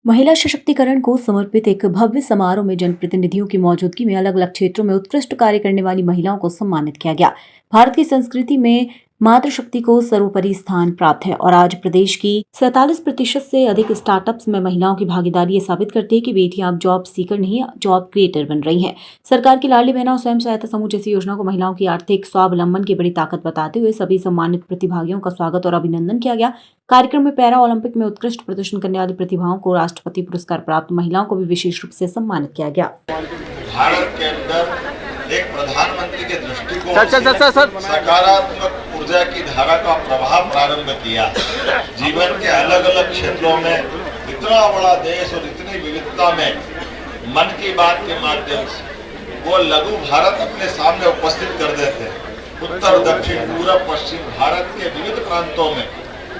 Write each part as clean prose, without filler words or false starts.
महिला सशक्तिकरण को समर्पित एक भव्य समारोह में जनप्रतिनिधियों की मौजूदगी में अलग अलग क्षेत्रों में उत्कृष्ट कार्य करने वाली महिलाओं को सम्मानित किया गया। भारत की संस्कृति में मातृशक्ति को सर्वोपरि स्थान प्राप्त है और आज प्रदेश की 47% से अधिक स्टार्टअप्स में महिलाओं की भागीदारी ये साबित करती है कि बेटियां अब जॉब सीकर नहीं जॉब क्रिएटर बन रही हैं। सरकार की लाडली बहना और स्वयं सहायता समूह जैसी योजना को महिलाओं की आर्थिक स्वावलंबन की बड़ी ताकत बताते हुए सभी सम्मानित प्रतिभागियों का स्वागत और अभिनंदन किया गया। कार्यक्रम में पैरा ओलंपिक में उत्कृष्ट प्रदर्शन करने वाली प्रतिभाओं को राष्ट्रपति पुरस्कार प्राप्त महिलाओं को भी विशेष रूप से सम्मानित किया गया। भारत के अंदर एक प्रधानमंत्री के दृष्टिकोण से सकारात्मक ऊर्जा की धारा का प्रभाव प्रारंभ किया। जीवन के अलग अलग क्षेत्रों में इतना बड़ा देश और इतनी विविधता में मन की बात के माध्यम से वो लघु भारत अपने सामने उपस्थित कर देते। उत्तर दक्षिण पूर्व पश्चिम भारत के विविध प्रांतों में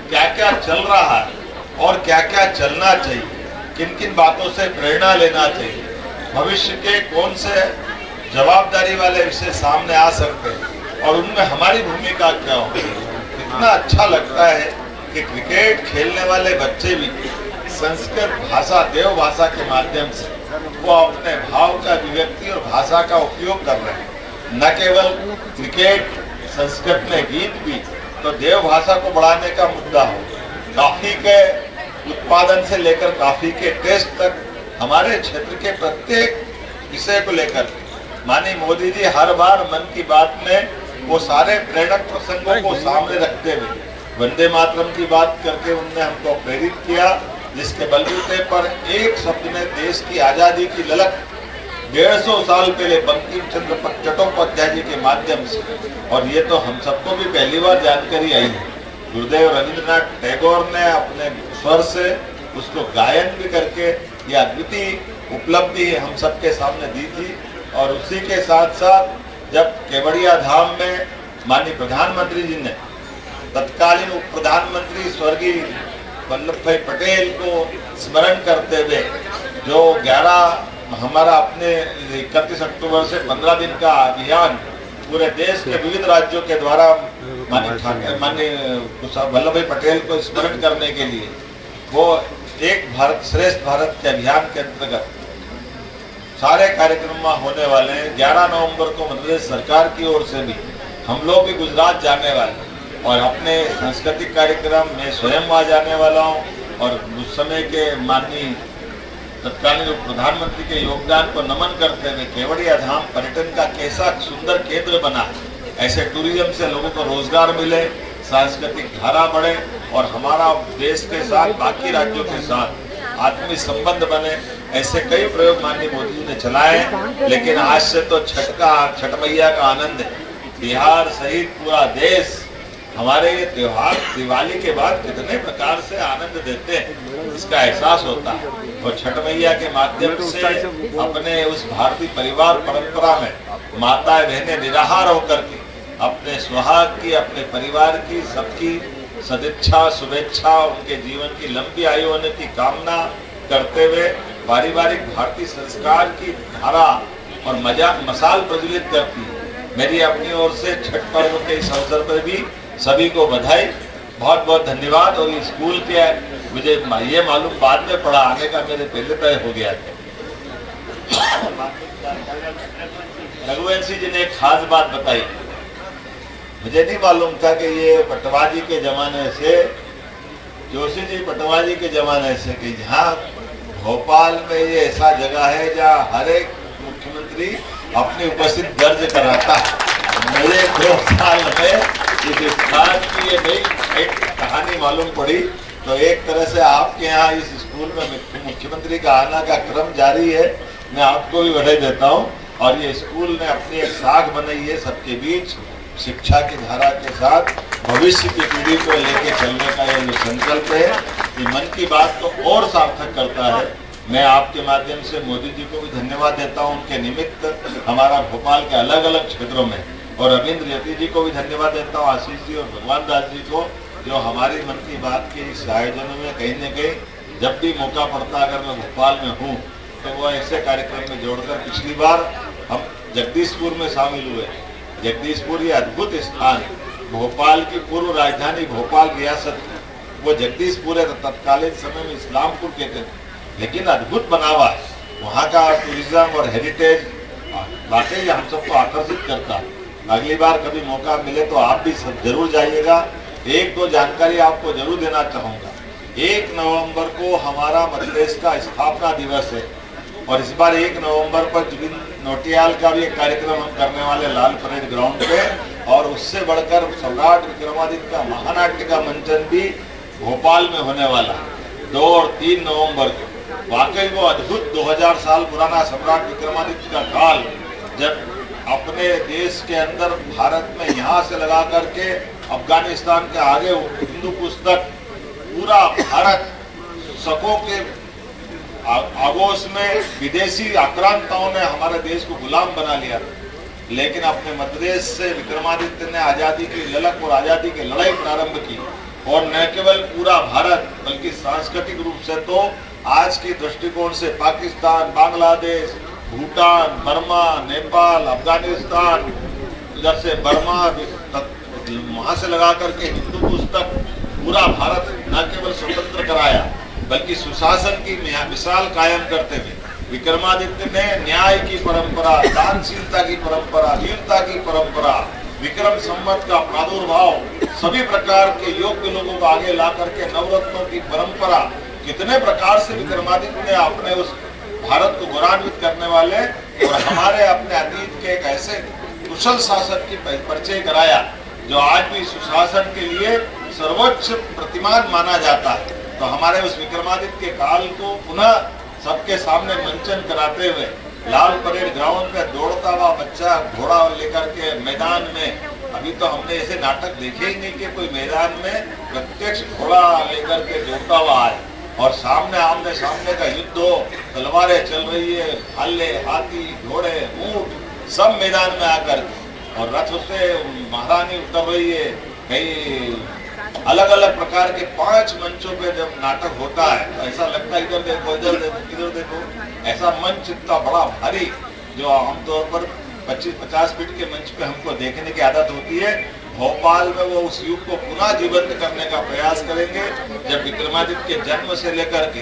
क्या क्या चल रहा है और क्या क्या चलना चाहिए, किन किन बातों से प्रेरणा लेना चाहिए, भविष्य के कौन से जवाबदारी वाले विषय सामने आ सकते हैं और उनमें हमारी भूमिका क्या होगी। इतना अच्छा लगता है कि क्रिकेट खेलने वाले बच्चे भी संस्कृत भाषा देव भाषा के माध्यम से वो अपने भाव का अभिव्यक्ति और भाषा का उपयोग कर रहे हैं। न केवल क्रिकेट, संस्कृत में गीत भी तो देव भाषा को बढ़ाने का मुद्दा हो। कॉफी के उत्पादन से लेकर कॉफी के टेस्ट तक हमारे क्षेत्र के प्रत्येक विषय को लेकर माननीय मोदी जी हर बार मन की बात में वो सारे प्रेरक प्रसंगों को सामने रखते हुए वंदे मातरम की बात करके उनने हमको प्रेरित किया, जिसके बलबूते पर एक शब्द में देश की आजादी की ललक 150 साल पहले बंकिम चंद्र चट्टोपाध्याय जी के माध्यम से, और ये तो हम सबको भी पहली बार जानकारी आई है। गुरुदेव रविंद्रनाथ टैगोर ने अपने स्वर से उसको गायन भी करके ये अद्वितीय उपलब्धि हम सबके सामने दी थी। और उसी के साथ साथ जब केवड़िया धाम में माननीय प्रधानमंत्री जी ने तत्कालीन उप प्रधानमंत्री स्वर्गीय वल्लभ भाई पटेल को स्मरण करते हुए जो 11 हमारा अपने 31 अक्टूबर से 15 दिन का अभियान पूरे देश के विविध राज्यों के द्वारा माननीय वल्लभ भाई पटेल को स्मरण करने के लिए वो एक भारत श्रेष्ठ भारत के अभियान के अंतर्गत सारे कार्यक्रम होने वाले हैं। 11 नवंबर को मध्य प्रदेश सरकार की ओर से भी हम लोग भी गुजरात जाने वाले और अपने सांस्कृतिक कार्यक्रम में स्वयं वहाँ जाने वाला हूँ और उस समय के माननीय तत्कालीन प्रधानमंत्री के योगदान को नमन करते हुए केवड़िया धाम पर्यटन का कैसा सुंदर केंद्र बना, ऐसे टूरिज्म से लोगों को रोजगार मिले, सांस्कृतिक धारा बढ़े और हमारा देश के साथ बाकी राज्यों के साथ आत्मीय संबंध बने, ऐसे कई प्रयोग माननीय मोदी जी ने चलाए। लेकिन आज से तो छठ मैया का आनंद है। बिहार सहित पूरा देश हमारे ये त्योहार दिवाली के बाद कितने प्रकार से आनंद देते हैं, इसका एहसास होता है। और छठ मैया के माध्यम से अपने उस भारतीय परिवार परंपरा में माताएं बहनें निराहार होकर के अपने सुहाग की, अपने परिवार की, सबकी सदिच्छा शुभेच्छा, उनके जीवन की लंबी आयु होने की कामना करते हुए पारिवारिक भारतीय संस्कार की धारा और मसाल प्रज्वलित करती है। मेरी अपनी ओर से छठ पर्व के इस अवसर पर भी सभी को बधाई, बहुत बहुत धन्यवाद। और ये स्कूल के मुझे ये मालूम बाद में पड़ा, आने का मेरे पहले तय हो गया था। रघुवंशी जी ने एक खास बात बताई, मुझे नहीं मालूम था कि ये पटवाजी के जमाने से, जोशी जी पटवाजी के जमाने से, कि जहाँ भोपाल में ये ऐसा जगह है जहाँ हर एक मुख्यमंत्री अपनी उपस्थिति दर्ज कराता है। मुझे 2 साल में इस स्थान की ये नई एक कहानी मालूम पड़ी। तो एक तरह से आपके यहाँ इस स्कूल में मुख्यमंत्री का आना का क्रम जारी है, मैं आपको भी बधाई देता हूँ। और ये स्कूल ने अपनी एक साख बनाई है सबके बीच, शिक्षा की धारा के साथ भविष्य की पीढ़ी को लेके चलने का ये जो संकल्प है, ये मन की बात को और सार्थक करता है। मैं आपके माध्यम से मोदी जी को भी धन्यवाद देता हूँ, उनके निमित्त हमारा भोपाल के अलग अलग क्षेत्रों में, और रविंद्र यति जी को भी धन्यवाद देता हूँ, आशीष जी और भगवान दास जी को, जो हमारी मन की बात के इस आयोजन में कहीं न कहीं जब भी मौका पड़ता, अगर मैं भोपाल में हूँ तो वो ऐसे कार्यक्रम में जोड़कर, पिछली बार हम जगदीशपुर में शामिल हुए। जगदीशपुर ये अद्भुत स्थान, भोपाल की पूर्व राजधानी भोपाल रियासत, वो जगदीशपुर है, तत्कालीन समय में इस्लामपुर कहते थे। लेकिन अद्भुत बनावा है वहाँ का टूरिज्म और हेरिटेज, वाकई हम सबको आकर्षित करता। अगली बार कभी मौका मिले तो आप भी सब जरूर जाइएगा। एक दो जानकारी आपको जरूर देना चाहूँगा। 1 नवंबर को हमारा मध्य प्रदेश का स्थापना दिवस है और इस बार 1 नवंबर पर जुबिन नौटियाल का भी एक कार्यक्रम हम करने वाले लाल परेड ग्राउंड पे, और उससे बढ़कर सम्राट विक्रमादित्य का महानाट्य का मंचन भी भोपाल में होने वाला 2 और 3 नवंबर को। वाकई वो अद्भुत 2000 साल पुराना सम्राट विक्रमादित्य का काल, जब अपने देश के अंदर भारत में यहाँ से लगा करके अफगानिस्तान के आगे हिंदू पुस्तक पूरा भारत शकों के आगोश में विदेशी आक्रांताओं ने हमारे देश को गुलाम बना लिया, लेकिन अपने मध्य प्रदेश से विक्रमादित्य ने आज़ादी की ललक और आज़ादी की लड़ाई प्रारंभ की। और न केवल पूरा भारत बल्कि सांस्कृतिक रूप से तो आज के दृष्टिकोण से पाकिस्तान, बांग्लादेश, भूटान, बर्मा, नेपाल, अफगानिस्तान, इधर से बर्मा, वहां से लगा करके हिंदू पुस्तक पूरा भारत न केवल स्वतंत्र कराया बल्कि सुशासन की मिसाल कायम करते हुए विक्रमादित्य ने न्याय की परंपरा, दानशीलता की परंपरा, वीरता की परंपरा, विक्रम संवत का प्रादुर्भाव, सभी प्रकार के योग्य लोगों को आगे ला करके नवरत्नों की परंपरा, कितने प्रकार से विक्रमादित्य ने अपने उस भारत को गौरवान्वित करने वाले और हमारे अपने अतीत के एक ऐसे कुशल शासक की परिचय कराया जो आज भी सुशासन के लिए सर्वोच्च प्रतिमान माना जाता है। तो हमारे उस विक्रमादित्य के काल को पुनः सबके सामने मंचन कराते हुए लाल परेड ग्राउंड पे दौड़ता हुआ बच्चा घोड़ा लेकर के मैदान में, अभी तो हमने ऐसे नाटक देखे ही नहीं कि कोई मैदान में प्रत्यक्ष घोड़ा लेकर के दौड़ता हुआ है और सामने आमने सामने का युद्ध हो, तलवारें चल रही है, भाले, हाथी, घोड़े, ऊंट सब मैदान में आकर, और रथ से महारानी उतर रही है। कई अलग अलग प्रकार के 5 मंचों पे जब नाटक होता है तो ऐसा लगता है इधर देखो, इधर देखो, इधर देखो, ऐसा मंच इतना बड़ा भारी जो आमतौर पर 25-50 फीट के मंच पे हमको देखने की आदत होती है। भोपाल में वो उस युग को पुनः जीवंत करने का प्रयास करेंगे, जब विक्रमादित्य के जन्म से लेकर के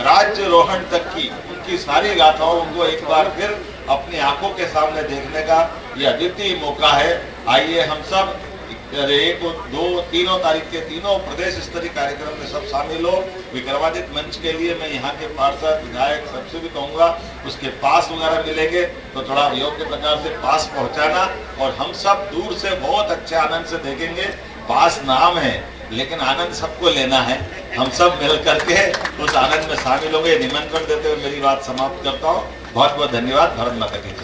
राज्यरोहण तक की उनकी सारी गाथाओं को एक बार फिर अपनी आंखों के सामने देखने का यह अद्वितीय मौका है। आइए हम सब 1, 2, 3 तारीख के तीनों प्रदेश स्तरीय कार्यक्रम में सब शामिल हो। विक्रमादित्य मंच के लिए मैं यहाँ के पार्षद, विधायक सबसे भी कहूँगा उसके पास वगैरह मिलेंगे तो थोड़ा योग्य प्रकार से पास पहुँचाना, और हम सब दूर से बहुत अच्छे आनंद से देखेंगे। पास नाम है लेकिन आनंद सबको लेना है, हम सब मिल करके उस आनंद में शामिल होंगे। निमंत्रण देते हुए मेरी बात समाप्त करता हूँ। बहुत बहुत धन्यवाद। भारत माता की जय।